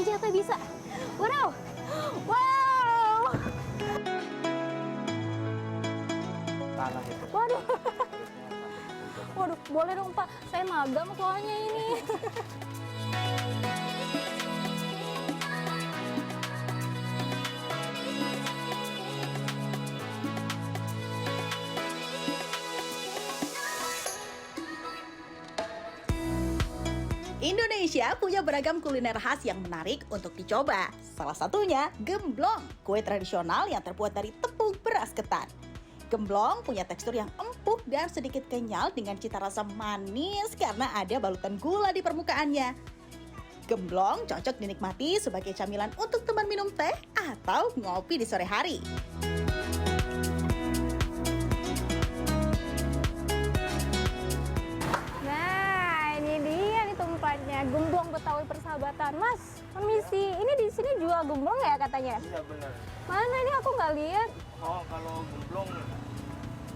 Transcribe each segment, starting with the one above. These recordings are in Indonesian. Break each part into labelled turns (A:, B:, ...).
A: ternyata bisa. Wow, wow. Waduh, waduh, boleh dong Pak, saya magang soalnya ini.
B: Indonesia punya beragam kuliner khas yang menarik untuk dicoba. Salah satunya gemblong, kue tradisional yang terbuat dari tepung beras ketan. Gemblong punya tekstur yang empuk dan sedikit kenyal dengan cita rasa manis karena ada balutan gula di permukaannya. Gemblong cocok dinikmati sebagai camilan untuk teman minum teh atau ngopi di sore hari.
A: Gemblong Betawi Persahabatan, Mas. Permisi, ini di sini jual gemblong ya katanya?
C: Iya benar.
A: Mana ini aku nggak lihat.
C: Oh kalau gemblong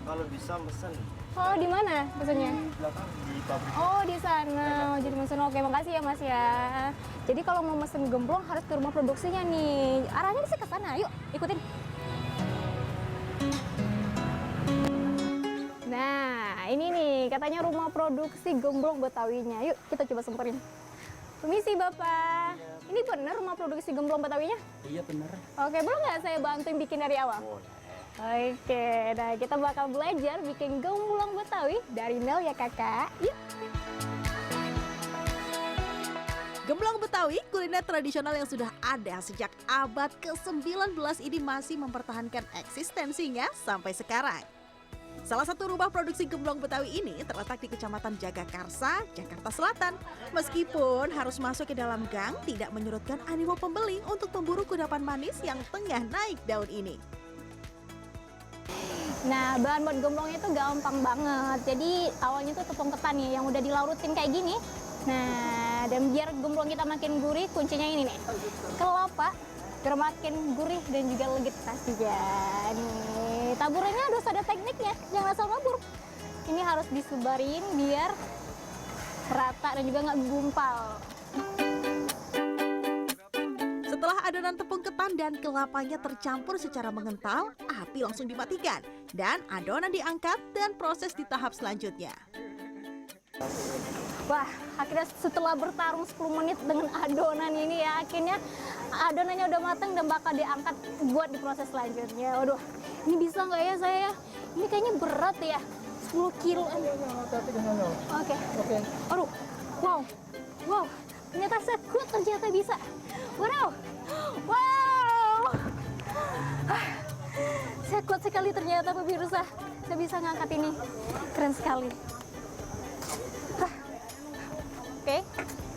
C: kalau bisa mesen.
A: Oh di mana pesennya?
C: Di belakang di pabrik.
A: Oh di sana. Oh, jadi mesen. Oke, makasih ya Mas ya. Jadi kalau mau mesen gemblong harus ke rumah produksinya nih. Arahnya sih ke sana. Yuk, ikutin. Nah, ini nih katanya rumah produksi gemblong Betawinya. Yuk, kita coba samperin. Permisi Bapak. Ini benar rumah produksi gemblong Betawinya?
C: Iya benar.
A: Oke, boleh nggak saya bantuin bikin dari awal?
C: Boleh.
A: Oke, nah kita bakal belajar bikin gemblong Betawi dari nol ya kakak. Yuk.
B: Gemblong Betawi, kuliner tradisional yang sudah ada sejak abad ke-19 ini masih mempertahankan eksistensinya sampai sekarang. Salah satu rumah produksi gemblong Betawi ini terletak di Kecamatan Jagakarsa, Jakarta Selatan. Meskipun harus masuk ke dalam gang, tidak menyurutkan animo pembeli untuk memburu kudapan manis yang tengah naik daun ini.
A: Nah, bahan buat gemblongnya itu gampang banget. Jadi awalnya tuh tepung ketan nih yang udah dilarutin kayak gini. Nah, dan biar gemblong kita makin gurih, kuncinya ini nih. Kelapa, biar makin gurih dan juga legit pastinya. Nih, taburannya harus ada tekniknya, jangan asal nabur. Ini harus disebarin biar rata dan juga nggak gumpal.
B: Setelah adonan tepung ketan dan kelapanya tercampur secara mengental, api langsung dimatikan dan adonan diangkat dan proses di tahap selanjutnya.
A: Wah, akhirnya setelah bertarung 10 menit dengan adonan ini ya, akhirnya adonannya udah matang dan bakal diangkat buat di proses selanjutnya. Waduh, ini bisa nggak ya saya? Ini kayaknya berat ya, 10 kilo. Oke. Aduh, wow, wow, ternyata saya kuat, ternyata bisa. Wow, wow. Saya kuat sekali ternyata pemirsa. Saya bisa ngangkat ini, keren sekali. Oke,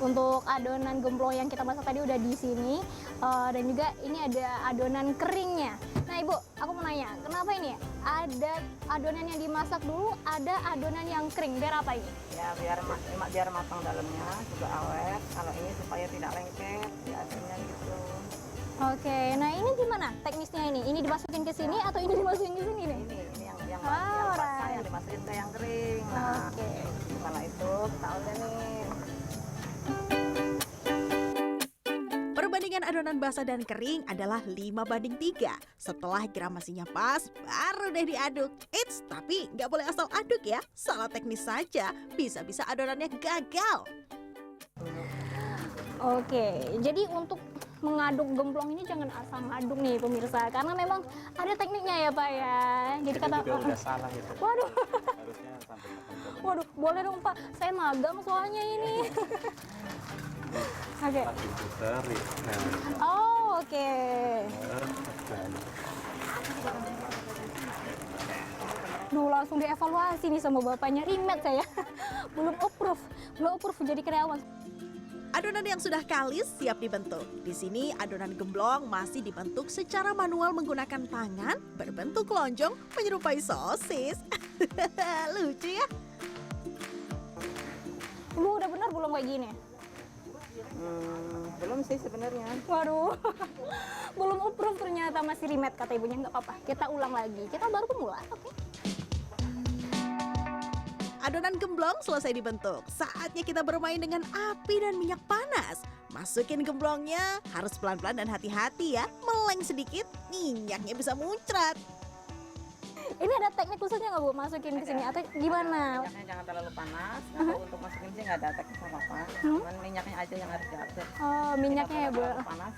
A: untuk adonan gemblong yang kita masak tadi udah di sini, dan juga ini ada adonan keringnya. Nah Ibu, aku mau nanya, kenapa ini ada adonan yang dimasak dulu, ada adonan yang kering, biar apa ini?
D: Ya biar matang dalamnya juga awet. Kalau ini supaya tidak lengket, biasanya gitu.
A: Oke, nah ini gimana teknisnya ini? Ini dimasukin ke sini atau ini dimasukin ke sini nih?
D: Ini yang
A: Alright.
D: basah yang dimasukin ke yang kering. Nah,
A: Oke.
D: setelah itu kita udah nih.
B: Perbandingan adonan basah dan kering adalah 5:3. Setelah gramasinya pas, baru deh diaduk. Eits, tapi nggak boleh asal aduk ya. Salah teknis saja, bisa-bisa adonannya gagal.
A: Oke, jadi untuk mengaduk gemblong ini jangan asal ngaduk nih pemirsa, karena memang ada tekniknya ya Pak ya. Jadi kata
C: juga udah salah gitu.
A: Waduh.
C: Harusnya sampai
A: Waduh, boleh dong Pak, saya magang soalnya ini. Oke.
C: diputerin.
A: Oh, oke. Duh, langsung dievaluasi nih sama bapaknya, rimet saya. Belum approve jadi karyawan.
B: Adonan yang sudah kalis siap dibentuk. Di sini adonan gemblong masih dibentuk secara manual menggunakan tangan berbentuk lonjong menyerupai sosis. Lucu ya?
A: Ibu udah benar belum kayak gini?
D: Belum sih sebenarnya.
A: Waduh, belum approve ternyata, masih rimet kata ibunya. Nggak apa-apa, kita ulang lagi. Kita baru pemula, oke?
B: Adonan gemblong selesai dibentuk. Saatnya kita bermain dengan api dan minyak panas. Masukin gemblongnya, harus pelan-pelan dan hati-hati ya. Meleng sedikit, minyaknya bisa muncrat.
A: Ini ada teknik khususnya nggak Bu masukin ke sini atau gimana?
D: Minyaknya jangan terlalu panas. Kalau untuk masukin sih nggak ada teknik apa-apa. Cuman minyaknya aja yang harus diatur.
A: Oh, minyaknya ya Bu.
D: Terlalu panas.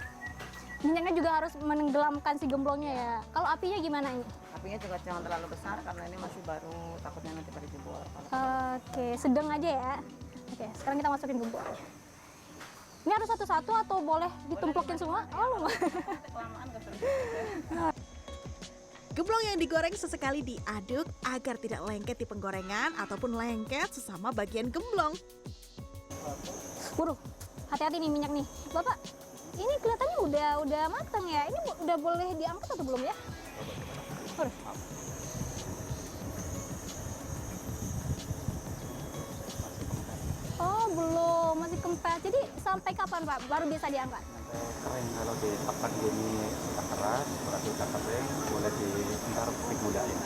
A: Minyaknya juga harus menenggelamkan si gemblongnya ya. Kalau apinya gimana ini?
D: Apinya juga jangan terlalu besar karena ini masih baru, takutnya nanti pada jebol.
A: Oke, sedang aja ya. Oke, sekarang kita masukin gemblongnya. Ini harus satu-satu atau boleh ditumplukin semua? Oh,
D: Kelamaan nggak seru.
B: Gemblong yang digoreng sesekali diaduk agar tidak lengket di penggorengan ataupun lengket sesama bagian gemblong.
A: Waduh, hati-hati nih minyak nih. Bapak, ini kelihatannya udah matang ya. Ini udah boleh diangkat atau belum ya? Waduh. Oh, belum, masih kempes. Jadi sampai kapan Pak baru bisa diangkat?
E: Kering, kalau ditekan gini sudah keras, berarti sudah kering, boleh ntar digunain.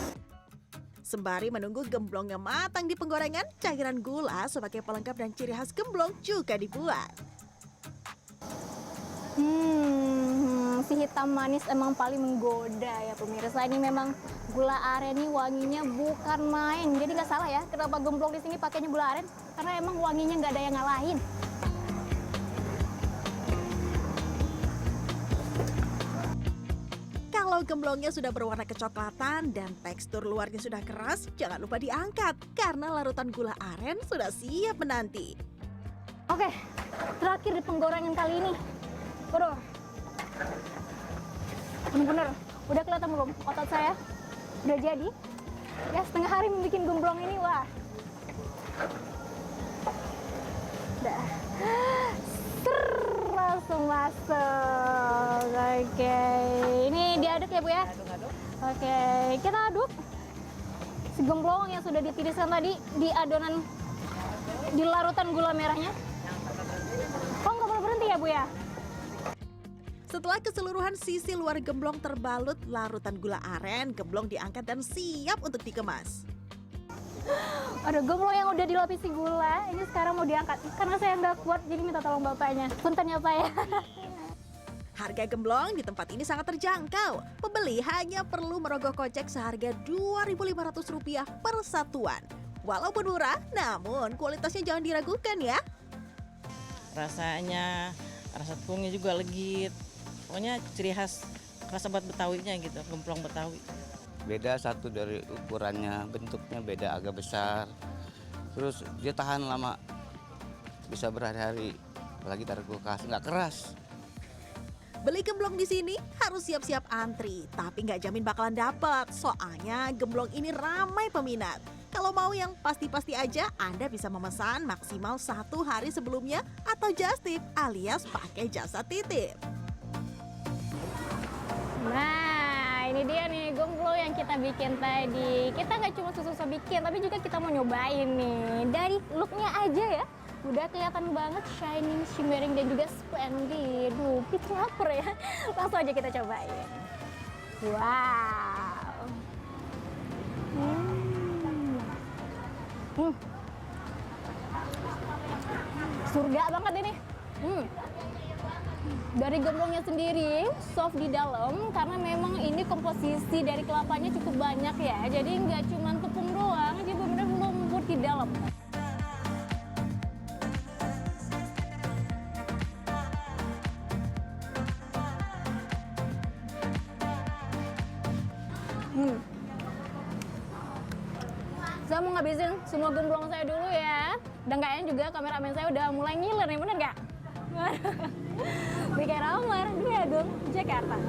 B: Sembari menunggu gemblongnya matang di penggorengan, cairan gula sebagai pelengkap dan ciri khas gemblong juga dibuat.
A: Si hitam manis emang paling menggoda ya pemirsa. Ini memang gula aren nih wanginya bukan main. Jadi nggak salah ya kenapa gemblong di sini pakainya gula aren, karena emang wanginya nggak ada yang ngalahin.
B: Kalau gemblongnya sudah berwarna kecoklatan dan tekstur luarnya sudah keras, jangan lupa diangkat karena larutan gula aren sudah siap menanti.
A: Oke, terakhir di penggorengan kali ini. Waduh, bener-bener udah kelihatan belum otot saya udah jadi ya, setengah hari membuat gemblong ini. Wah, udah langsung masuk. Oke, ini diaduk ya Bu ya.
D: Aduk-aduk.
A: Oke, kita aduk si gemblong yang sudah ditiriskan tadi di adonan, di larutan gula merahnya. Oh, nggak boleh berhenti ya Bu ya?
B: Setelah keseluruhan sisi luar gemblong terbalut larutan gula aren, gemblong diangkat dan siap untuk dikemas.
A: Aduh, gemblong yang udah dilapisi gula, ini sekarang mau diangkat. Karena saya nggak kuat, jadi minta tolong bapaknya. Punten ya Pak ya.
B: Harga gemblong di tempat ini sangat terjangkau. Pembeli hanya perlu merogoh kocek seharga Rp2.500 per satuan. Walaupun murah, namun kualitasnya jangan diragukan ya.
F: Rasanya, rasa tepungnya juga legit. Pokoknya ciri khas rasa buat Betawinya gitu, gemblong Betawi.
E: Beda satu dari ukurannya, bentuknya beda, agak besar. Terus dia tahan lama, bisa berhari-hari, apalagi taruh kulkas, nggak keras.
B: Beli gemblong di sini harus siap-siap antri, tapi nggak jamin bakalan dapat. Soalnya gemblong ini ramai peminat. Kalau mau yang pasti-pasti aja, Anda bisa memesan maksimal 1 hari sebelumnya atau just tip alias pakai jasa titip.
A: Nah, ini dia nih gemblong yang kita bikin tadi. Kita nggak cuma susah-susah bikin, tapi juga kita mau nyobain nih. Dari looknya aja ya, udah kelihatan banget shining, shimmering, dan juga splendid. Duh, kita lapar ya. Langsung aja kita cobain. Wow. Surga banget ini. Dari gemblongnya sendiri soft di dalam karena memang ini komposisi dari kelapanya cukup banyak ya. Jadi nggak cuma tepung doang, jadi benar-benar lembut di dalam. Saya mau ngabisin semua gemblong saya dulu ya. Dan kayaknya juga kameramen saya udah mulai ngiler nih, bener nggak? Bika Ramar, Dwi Agung, Jakarta.